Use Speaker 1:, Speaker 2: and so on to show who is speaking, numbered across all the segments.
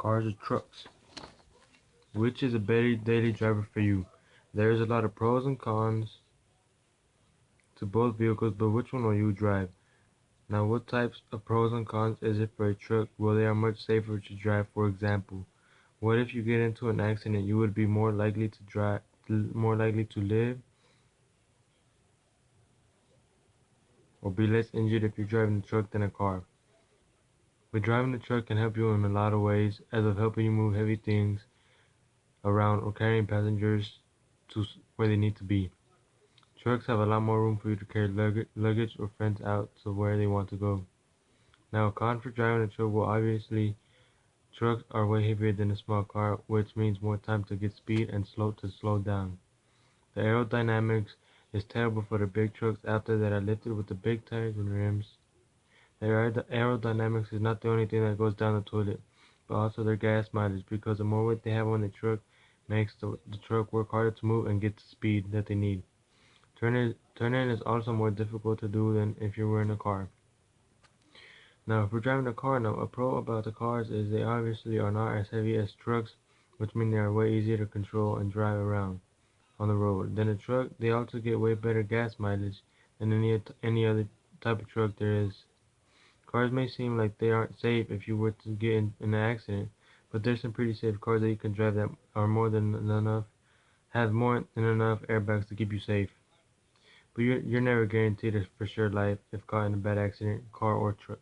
Speaker 1: Cars or trucks? Which is a better daily driver for you? There is a lot of pros and cons to both vehicles, but which one will you drive? Now, what types of pros and cons is it for a truck? Well, they are much safer to drive. For example, what if you get into an accident? You would be more likely to live, or be less injured if you're driving a truck than a car. But driving a truck can help you in a lot of ways, as of helping you move heavy things around or carrying passengers to where they need to be. Trucks have a lot more room for you to carry luggage or friends out to where they want to go. Now, a con for driving a truck, well, obviously, trucks are way heavier than a small car, which means more time to get speed and slow down. The aerodynamics is terrible for the big trucks out there that are lifted with the big tires and rims. Their aerodynamics is not the only thing that goes down the toilet, but also their gas mileage, because the more weight they have on the truck makes the truck work harder to move and get the speed that they need. Turning is also more difficult to do than if you were in a car. Now, if we're driving a car now, a pro about the cars is they obviously are not as heavy as trucks, which means they are way easier to control and drive around on the road. Than a truck, they also get way better gas mileage than any other type of truck there is. Cars may seem like they aren't safe if you were to get in an accident, but there's some pretty safe cars that you can drive that are have more than enough airbags to keep you safe. But you're never guaranteed a for sure life if caught in a bad accident, car or truck.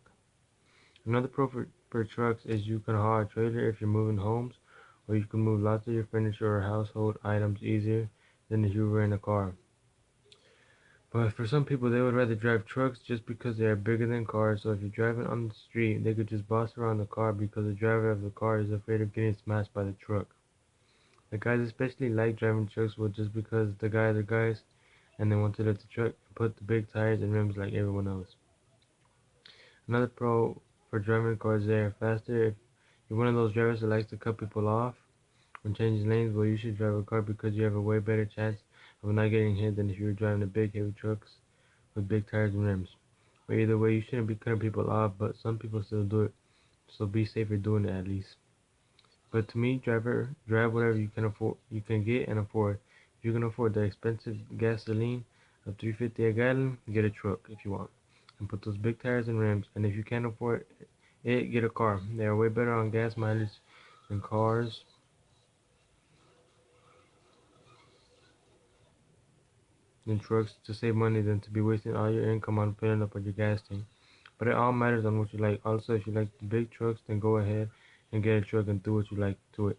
Speaker 1: Another pro for trucks is you can haul a trailer if you're moving homes, or you can move lots of your furniture or household items easier than if you were in a car. But for some people, they would rather drive trucks just because they are bigger than cars, so if you're driving on the street, they could just boss around the car because the driver of the car is afraid of getting smashed by the truck. The guys especially like driving trucks just because the guys are guys and they want to lift the truck and put the big tires and rims like everyone else. Another pro for driving cars, they are faster. If you're one of those drivers that likes to cut people off when changing lanes, well, you should drive a car because you have a way better chance of not getting hit than if you were driving the big heavy trucks with big tires and rims. But either way, you shouldn't be cutting people off, but some people still do it, so be safer doing it at least. But to me, drive whatever you can get and afford. If you can afford the expensive gasoline of $3.50 a gallon, get a truck if you want, and put those big tires and rims. And if you can't afford it, get a car. They are way better on gas mileage than cars. Than trucks to save money than to be wasting all your income on filling up on your gas tank. But it all matters on what you like. Also, if you like the big trucks, then go ahead and get a truck and do what you like to it.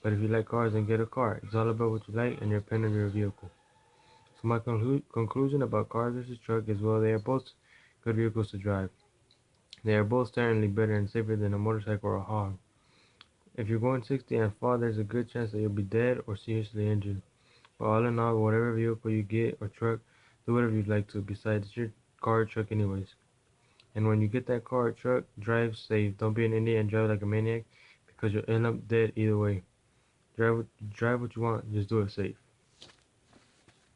Speaker 1: But if you like cars, then get a car. It's all about what you like and your opinion of your vehicle. So my conclusion about cars versus truck is, well, they are both good vehicles to drive. They are both certainly better and safer than a motorcycle or a hog. If you're going 60 and fall, there's a good chance that you'll be dead or seriously injured. But all in all, whatever vehicle you get or truck, do whatever you'd like to besides your car or truck anyways. And when you get that car or truck, drive safe. Don't be an idiot and drive like a maniac because you'll end up dead either way. Drive what you want, just do it safe.